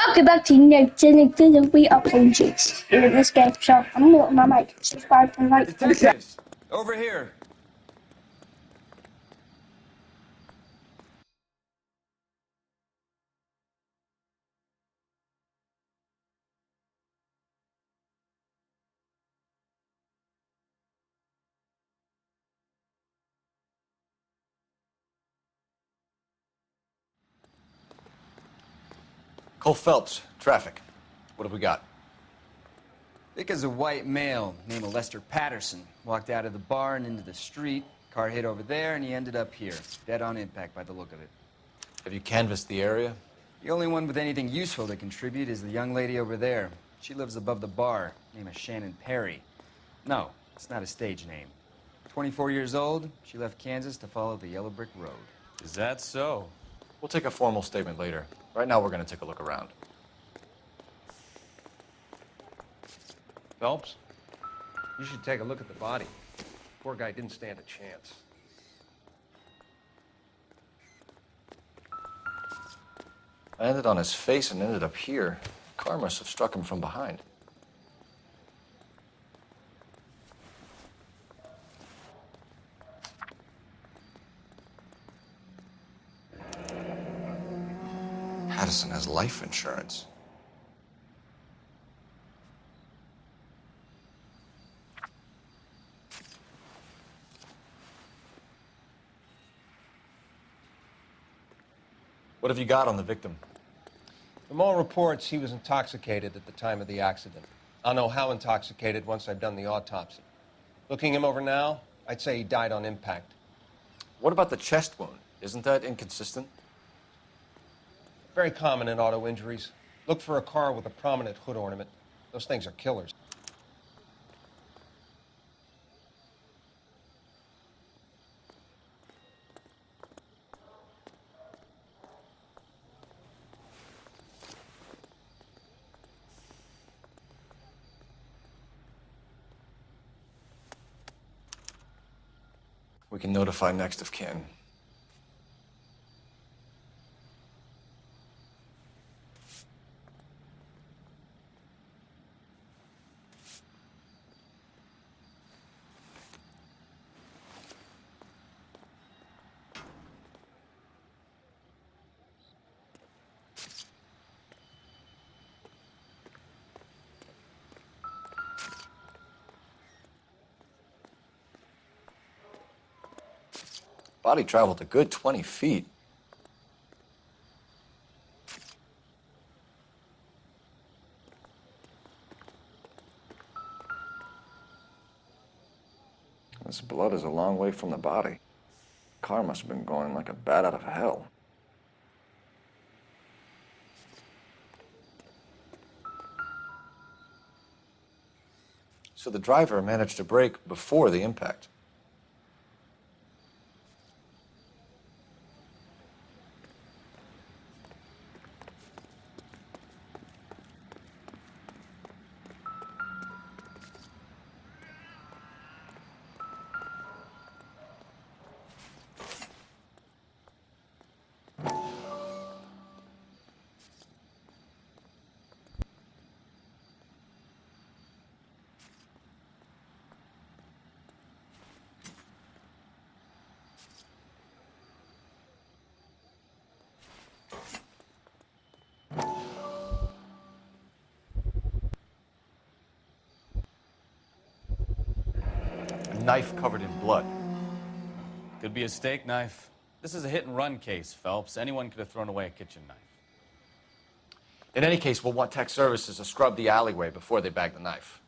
Okay, back to Nick. Nick, we are playing cheats in this game, so I'm gonna mute my mic. Subscribe and like. Detectives, over here. Cole Phelps, traffic. What have we got? Vic is a white male named Lester Patterson. Walked out of the bar and into the street. Car hit over there, and he ended up here. Dead on impact by the look of it. Have you canvassed the area? The only one with anything useful to contribute is the young lady over there. She lives above the bar. Name is Shannon Perry. No, it's not a stage name. 24 years old, she left Kansas to follow the Yellow Brick Road. Is that so? We'll take a formal statement later. Right now, we're going to take a look around. Phelps? You should take a look at the body. Poor guy didn't stand a chance. I landed on his face and ended up here. The car must have struck him from behind. Patterson has life insurance. What have you got on the victim? From all reports, he was intoxicated at the time of the accident. I'll know how intoxicated once I've done the autopsy. Looking him over now, I'd say he died on impact. What about the chest wound? Isn't that inconsistent? Very common in auto injuries. Look for a car with a prominent hood ornament. Those things are killers. We can notify next of kin. Body traveled a good 20 feet. This blood is a long way from the body. Car must have been going like a bat out of hell. So the driver managed to brake before the impact. A knife covered in blood. Could be a steak knife. This is a hit-and-run case, Phelps. Anyone could have thrown away a kitchen knife. In any case, we'll want tech services to scrub the alleyway before they bag the knife.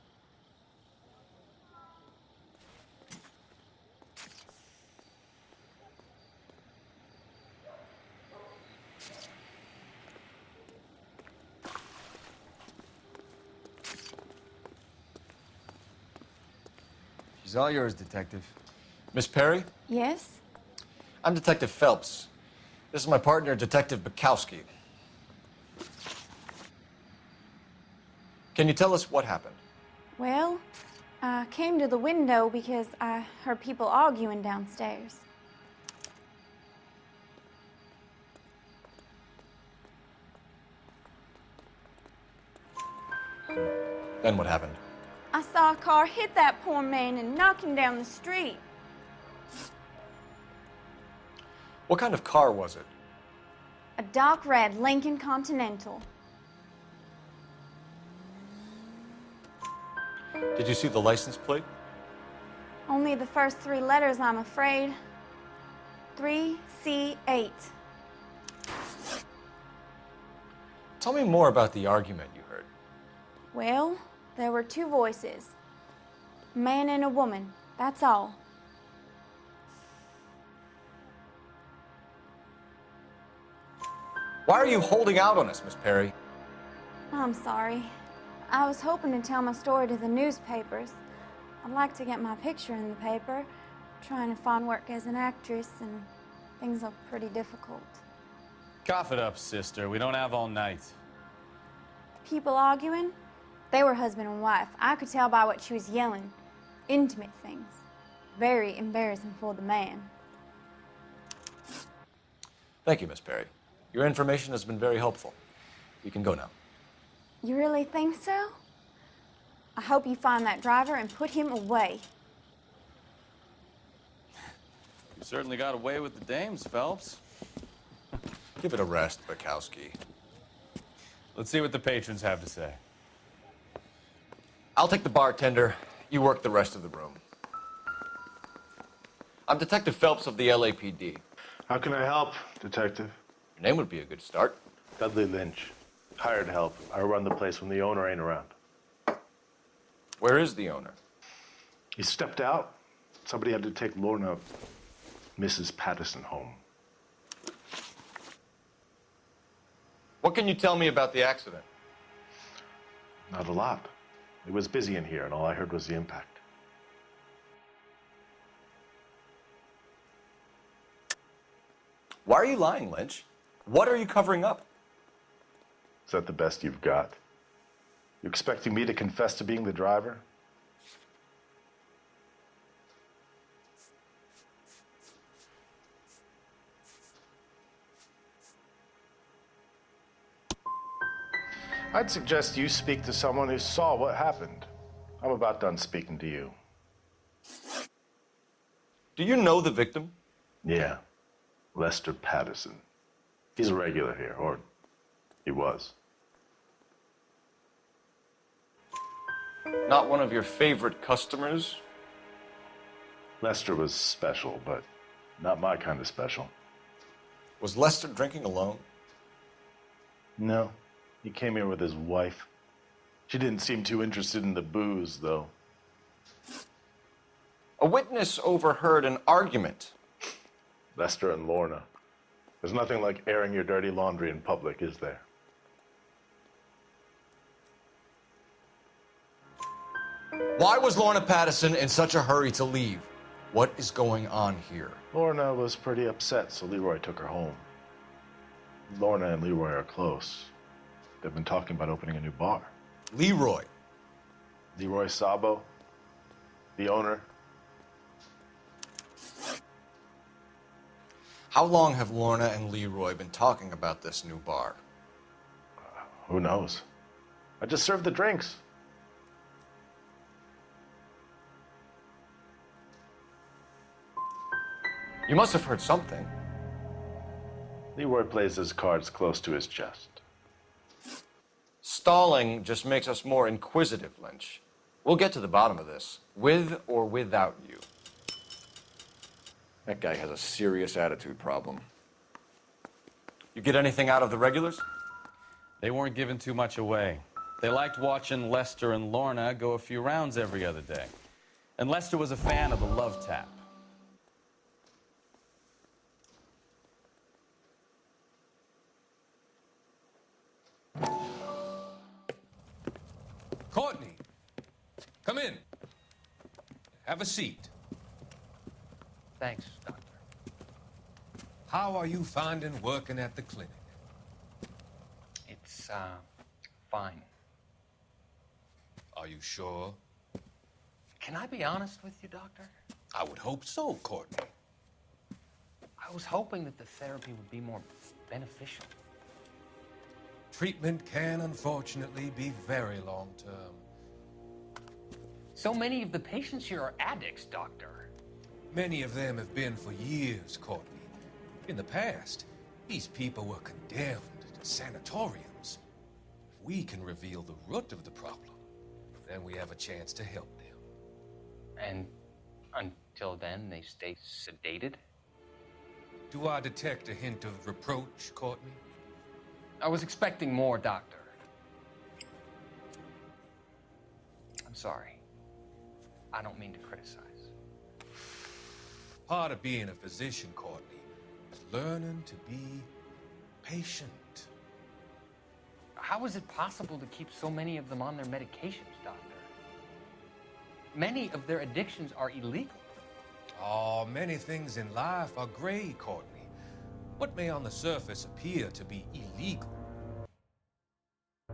She's all yours, Detective. Miss Perry? Yes? I'm Detective Phelps. This is my partner, Detective Bukowski. Can you tell us what happened? Well, I came to the window because I heard people arguing downstairs. Then what happened? I saw a car hit that poor man and knock him down the street. What kind of car was it? A dark red Lincoln Continental. Did you see the license plate? Only the first 3 letters, I'm afraid. 3C8. Tell me more about the argument you heard. Well, there were 2 voices. A man and a woman, that's all. Why are you holding out on us, Miss Perry? I'm sorry. I was hoping to tell my story to the newspapers. I'd like to get my picture in the paper. Trying to find work as an actress, and things are pretty difficult. Cough it up, sister. We don't have all night. People arguing? They were husband and wife. I could tell by what she was yelling. Intimate things. Very embarrassing for the man. Thank you, Miss Perry. Your information has been very helpful. You can go now. You really think so? I hope you find that driver and put him away. You certainly got away with the dames, Phelps. Give it a rest, Bukowski. Let's see what the patrons have to say. I'll take the bartender. You work the rest of the room. I'm Detective Phelps of the LAPD. How can I help, Detective? Your name would be a good start. Dudley Lynch. Hired help. I run the place when the owner ain't around. Where is the owner? He stepped out. Somebody had to take Lorna, Mrs. Patterson, home. What can you tell me about the accident? Not a lot. It was busy in here, and all I heard was the impact. Why are you lying, Lynch? What are you covering up? Is that the best you've got? You expecting me to confess to being the driver? I'd suggest you speak to someone who saw what happened. I'm about done speaking to you. Do you know the victim? Yeah, Lester Patterson. He's a regular here, or he was. Not one of your favorite customers? Lester was special, but not my kind of special. Was Lester drinking alone? No, he came here with his wife. She didn't seem too interested in the booze, though. A witness overheard an argument. Lester and Lorna. There's nothing like airing your dirty laundry in public, is there? Why was Lorna Patterson in such a hurry to leave? What is going on here? Lorna was pretty upset, so Leroy took her home. Lorna and Leroy are close. They've been talking about opening a new bar. Leroy. Leroy Sabo, the owner. How long have Lorna and Leroy been talking about this new bar? Who knows? I just served the drinks. You must have heard something. Leroy plays his cards close to his chest. Stalling just makes us more inquisitive, Lynch. We'll get to the bottom of this, with or without you. That guy has a serious attitude problem. You get anything out of the regulars? They weren't giving too much away. They liked watching Lester and Lorna go a few rounds every other day. And Lester was a fan of the love tap. Courtney, come in. Have a seat. Thanks, Doctor. How are you finding working at the clinic? It's, fine. Are you sure? Can I be honest with you, Doctor? I would hope so, Courtney. I was hoping that the therapy would be more beneficial. treatment can unfortunately be very long-term. So many of the patients here are addicts, Doctor. Many of them have been for years, Courtney. In the past, these people were condemned to sanatoriums. If we can reveal the root of the problem, then we have a chance to help them. And until then, they stay sedated? Do I detect a hint of reproach, Courtney? I was expecting more, Doctor. I'm sorry. I don't mean to criticize. Part of being a physician, Courtney, is learning to be patient. How is it possible to keep so many of them on their medications, Doctor? Many of their addictions are illegal. Oh, many things in life are gray, Courtney. What may on the surface appear to be illegal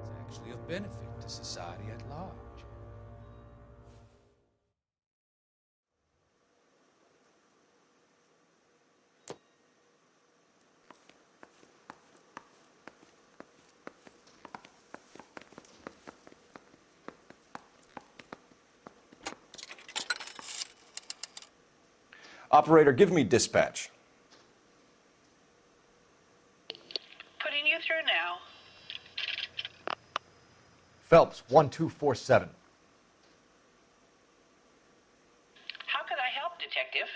is actually of benefit to society at large. Operator, give me dispatch. Putting you through now. Phelps, 1247. How could I help, Detective?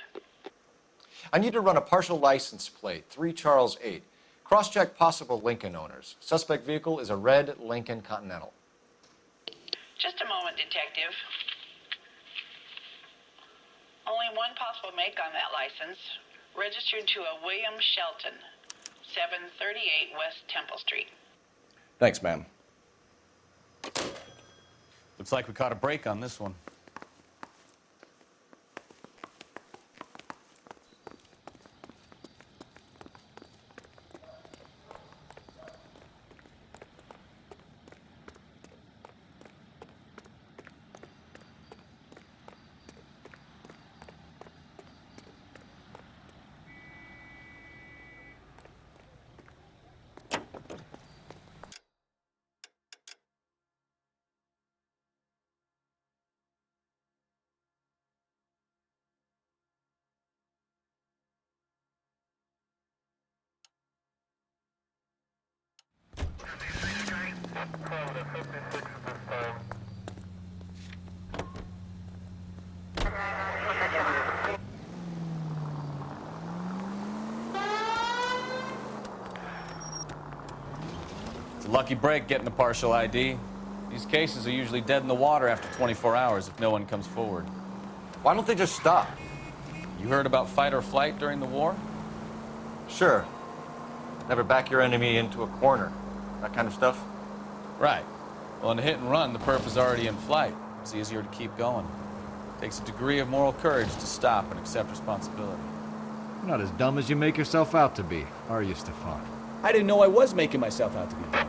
I need to run a partial license plate, 3 Charles 8. Cross-check possible Lincoln owners. Suspect vehicle is a red Lincoln Continental. Just a moment, Detective. Only one possible make on that license. Registered to a William Shelton, 738 West Temple Street. Thanks, ma'am. Looks like we caught a break on this one. It's a lucky break getting a partial ID. These cases are usually dead in the water after 24 hours if no one comes forward. Why don't they just stop? You heard about fight or flight during the war? Sure. Never back your enemy into a corner. That kind of stuff. Right. Well, in a hit and run, the perp is already in flight. It's easier to keep going. Takes a degree of moral courage to stop and accept responsibility. You're not as dumb as you make yourself out to be, are you, Stefan? I didn't know I was making myself out to be dumb.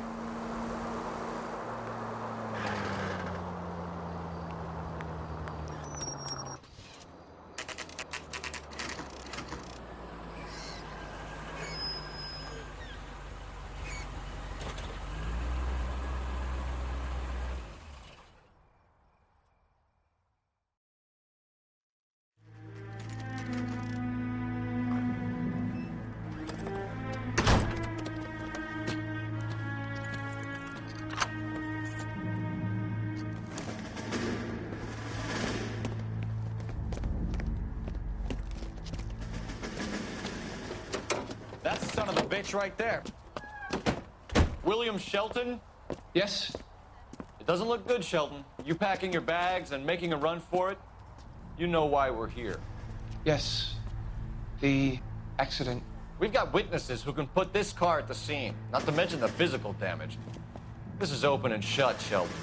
That's the son of a bitch right there. William Shelton? Yes? It doesn't look good, Shelton. You packing your bags and making a run for it? You know why we're here. Yes. The accident. We've got witnesses who can put this car at the scene, not to mention the physical damage. This is open and shut, Shelton.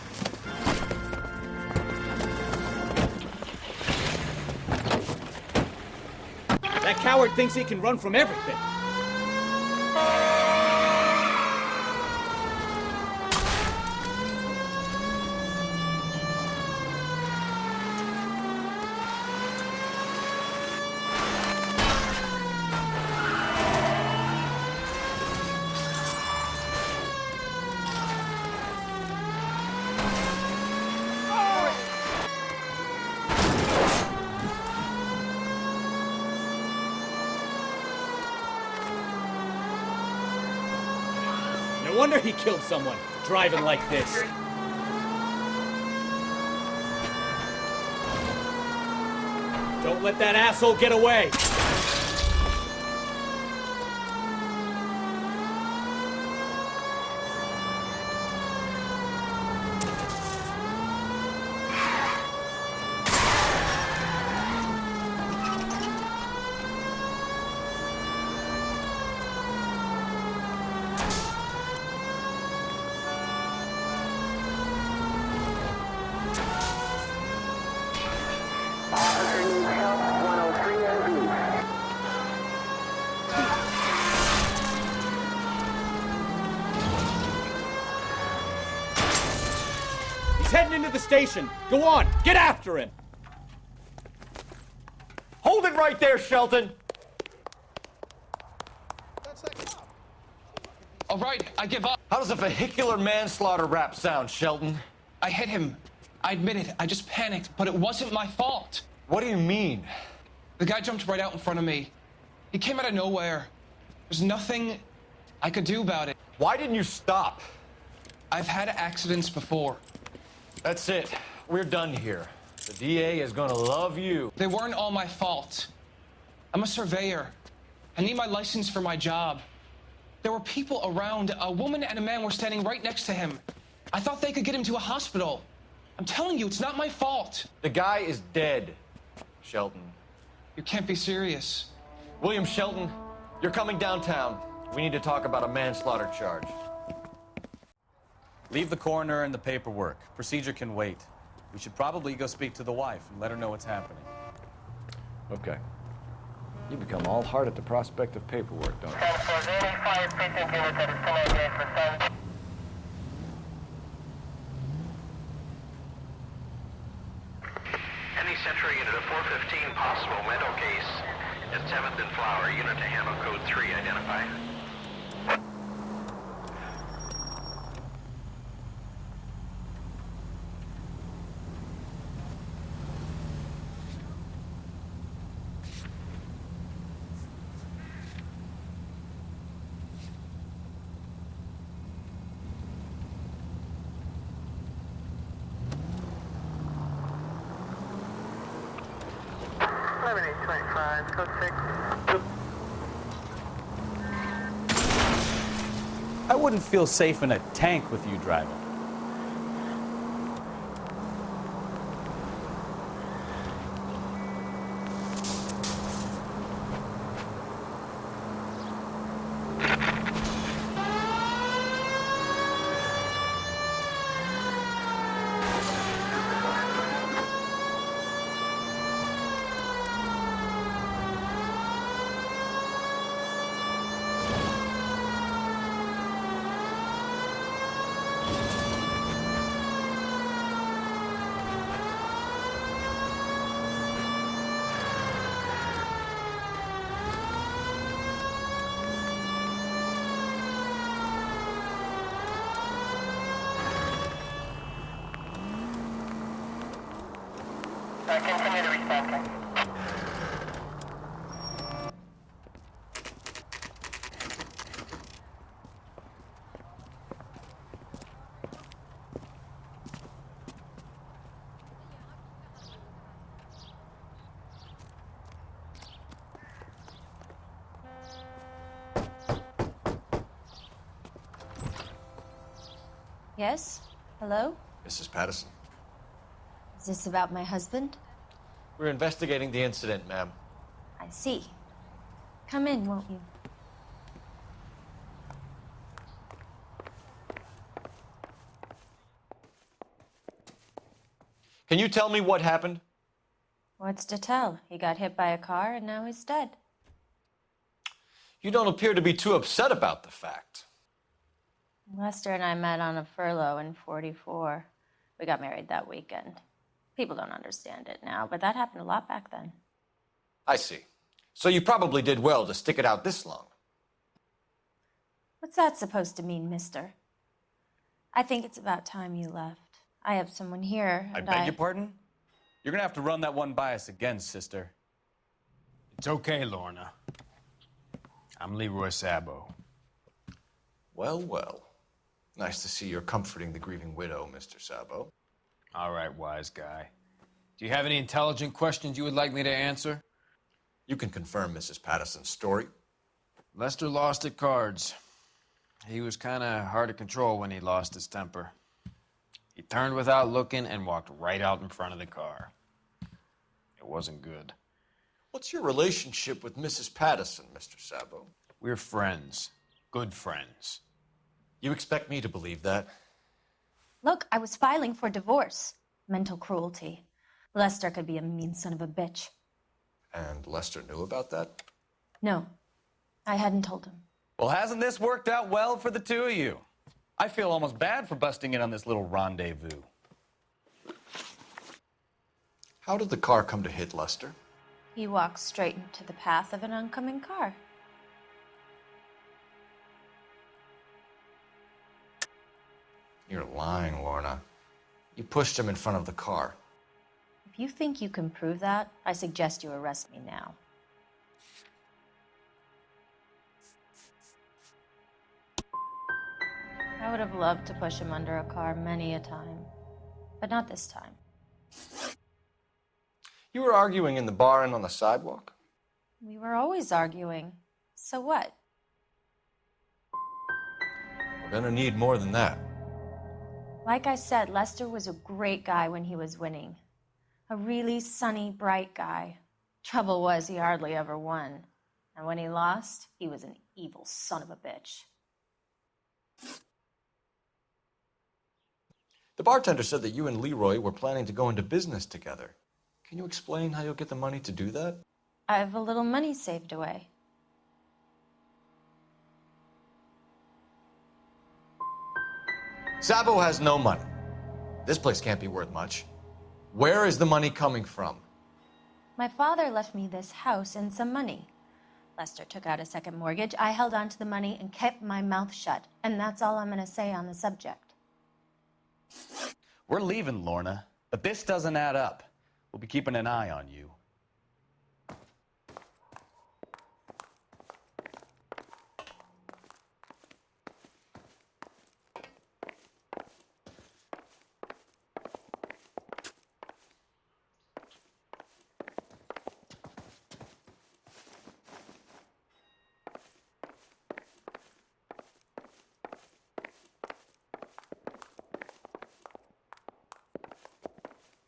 That coward thinks he can run from everything. wonder he killed someone, driving like this. Don't let that asshole get away! He's heading into the station. Go on, get after him. Hold it right there, Shelton! All right, I give up. How does a vehicular manslaughter rap sound, Shelton? I hit him. I admit it. I just panicked, but it wasn't my fault. What do you mean? The guy jumped right out in front of me. He came out of nowhere. There's nothing I could do about it. Why didn't you stop? I've had accidents before. That's it. We're done here. The DA is gonna love you. They weren't all my fault. I'm a surveyor. I need my license for my job. There were people around. A woman and a man were standing right next to him. I thought they could get him to a hospital. I'm telling you, it's not my fault. The guy is dead, Shelton. You can't be serious. William Shelton, you're coming downtown. We need to talk about a manslaughter charge. Leave the coroner and the paperwork. Procedure can wait. We should probably go speak to the wife and let her know what's happening. Okay. You become all heart at the prospect of paperwork, don't you? Any Central unit of 415 possible mental case at 7th and Flower, unit to handle code 3, identify. I wouldn't feel safe in a tank with you driving. Continue to respond. Yes? Hello? Mrs. Patterson. Is this about my husband? We're investigating the incident, ma'am. I see. Come in, won't you? Can you tell me what happened? What's to tell? He got hit by a car and now he's dead. You don't appear to be too upset about the fact. Lester and I met on a furlough in '44. We got married that weekend. People don't understand it now, but that happened a lot back then. I see. So you probably did well to stick it out this long. What's that supposed to mean, mister? I think it's about time you left. I have someone here, I and beg your pardon? You're gonna have to run that one by us again, sister. It's okay, Lorna. I'm Leroy Sabo. Well, well. Nice to see you're comforting the grieving widow, Mr. Sabo. All right, wise guy. Do you have any intelligent questions you would like me to answer? You can confirm Mrs. Patterson's story. Lester lost at cards. He was kind of hard to control when he lost his temper. He turned without looking and walked right out in front of the car. It wasn't good. What's your relationship with Mrs. Patterson, Mr. Sabo? We're friends. Good friends. You expect me to believe that? Look, I was filing for divorce. Mental cruelty. Lester could be a mean son of a bitch. And Lester knew about that? No, I hadn't told him. Well, hasn't this worked out well for the two of you? I feel almost bad for busting in on this little rendezvous. How did the car come to hit Lester? He walked straight into the path of an oncoming car. You're lying, Lorna. You pushed him in front of the car. If you think you can prove that, I suggest you arrest me now. I would have loved to push him under a car many a time, but not this time. You were arguing in the bar and on the sidewalk? We were always arguing. So what? We're gonna need more than that. Like I said, Lester was a great guy when he was winning. A really sunny, bright guy. Trouble was, he hardly ever won. And when he lost, he was an evil son of a bitch. The bartender said that you and Leroy were planning to go into business together. Can you explain how you'll get the money to do that? I have a little money saved away. Sabo has no money. This place can't be worth much. Where is the money coming from? My father left me this house and some money. Lester took out a second mortgage. I held on to the money and kept my mouth shut. And that's all I'm going to say on the subject. We're leaving, Lorna, but this doesn't add up. We'll be keeping an eye on you.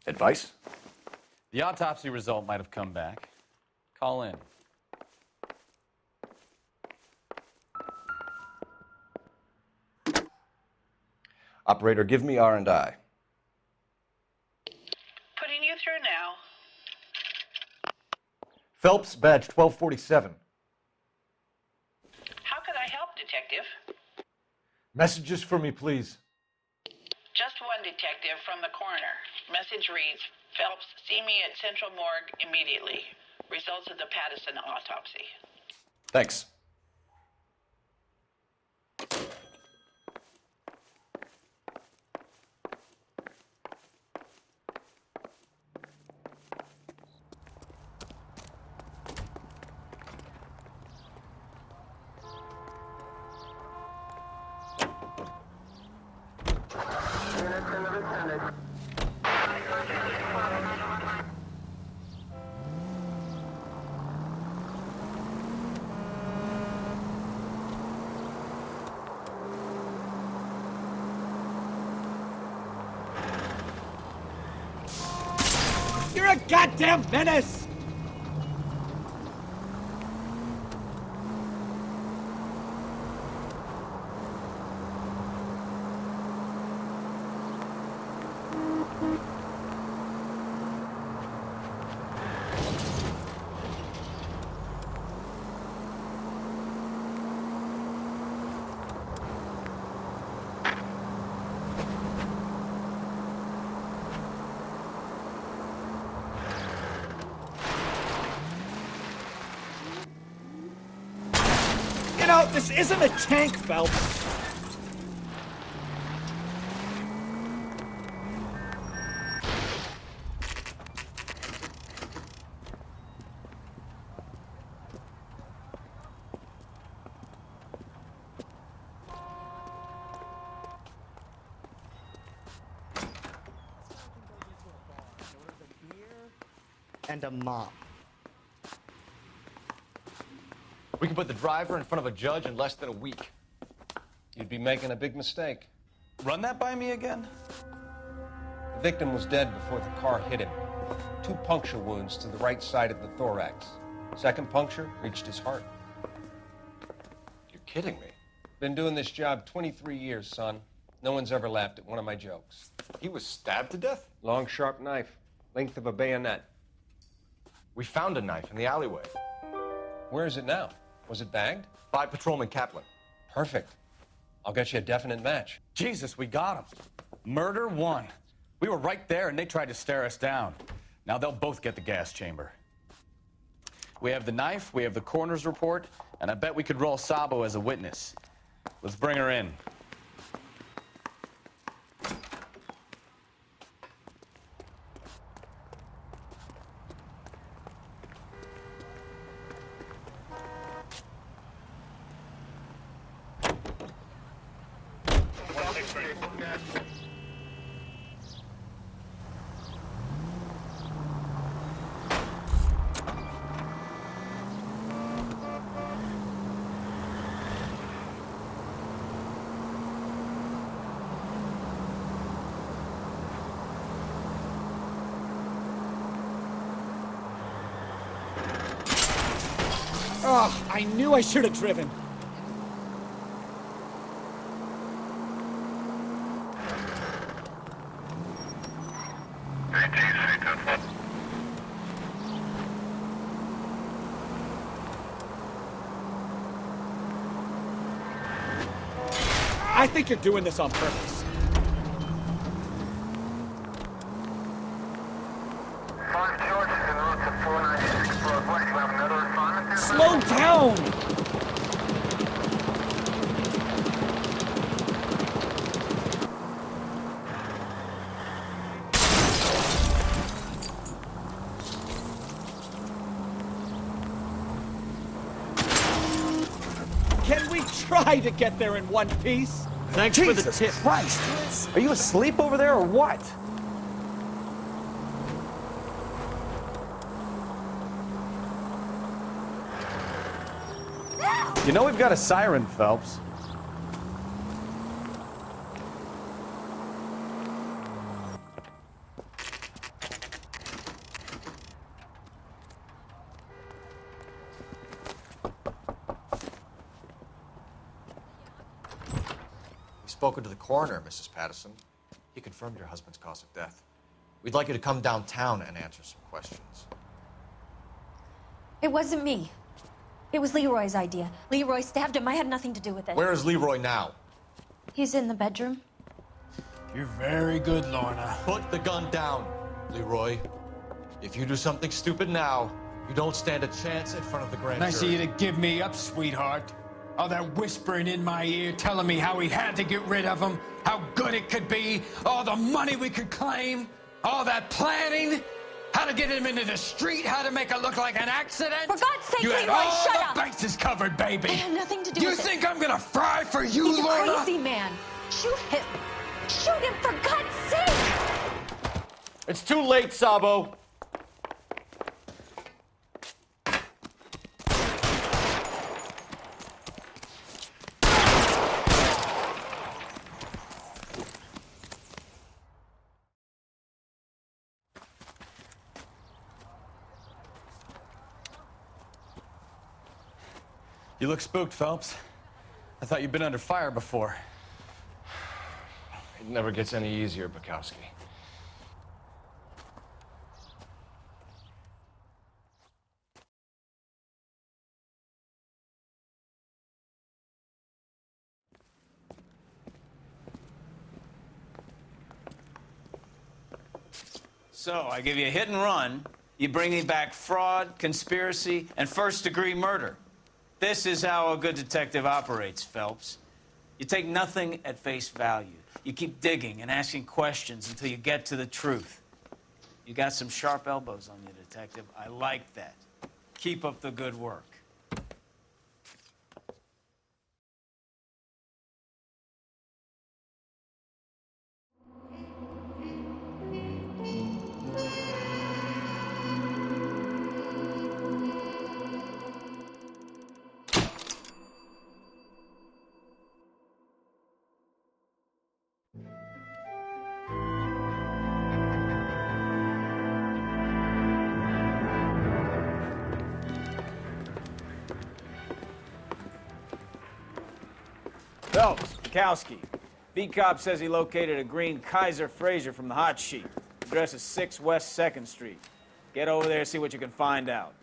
Advice? The autopsy result might have come back. Call in. Operator, give me R&I. Putting you through now. Phelps, badge 1247. How could I help, Detective? Messages for me, please. Just one detective from the coroner. Message reads, Phelps, see me at Central Morgue immediately. Results of the Patterson autopsy. Thanks. You're a goddamn menace! You know, this isn't a tank, Phelps. and a mop. We can put the driver in front of a judge in less than a week. You'd be making a big mistake. Run that by me again? The victim was dead before the car hit him. 2 puncture wounds to the right side of the thorax. Second puncture reached his heart. You're kidding me. Been doing this job 23 years, son. No one's ever laughed at one of my jokes. He was stabbed to death? Long, sharp knife, length of a bayonet. We found a knife in the alleyway. Where is it now? Was it bagged? By Patrolman Kaplan. Perfect. I'll get you a definite match. Jesus, we got him. Murder 1. We were right there and they tried to stare us down. Now they'll both get the gas chamber. We have the knife, we have the coroner's report, and I bet we could roll Sabo as a witness. Let's bring her in. Oh, I knew I should have driven. I think you're doing this on purpose. Slow down! Can we try to get there in one piece? Thanks for the tip. Christ! Are you asleep over there or what? You know we've got a siren, Phelps. We've spoken to the coroner, Mrs. Patterson. He confirmed your husband's cause of death. We'd like you to come downtown and answer some questions. It wasn't me. It was Leroy's idea. Leroy stabbed him. I had nothing to do with it. Where is Leroy now? He's in the bedroom. You're very good, Lorna. Put the gun down, Leroy. If you do something stupid now, you don't stand a chance in front of the grand Nice of jury. you to give me up, sweetheart. All that whispering in my ear, telling me how we had to get rid of him, how good it could be, all the money we could claim, all that planning, how to get him into the street, how to make it look like an accident. For God's sake, you had Leroy, all shut the up! bases covered, baby. I had nothing to do You with it. think I'm gonna fry for you, He's a Lorna? crazy man. Shoot him. Shoot him, for God's sake! It's too late, Sabo. You look spooked, Phelps. I thought you'd been under fire before. It never gets any easier, Bukowski. So, I give you a hit and run. You bring me back fraud, conspiracy, and first-degree murder. This is how a good detective operates, Phelps. You take nothing at face value. You keep digging and asking questions until you get to the truth. You got some sharp elbows on you, detective. I like that. Keep up the good work. Phelps, Bukowski. V-Cop says he located a green Kaiser Fraser from the hot sheet. Address is 6 West 2nd Street. Get over there and see what you can find out.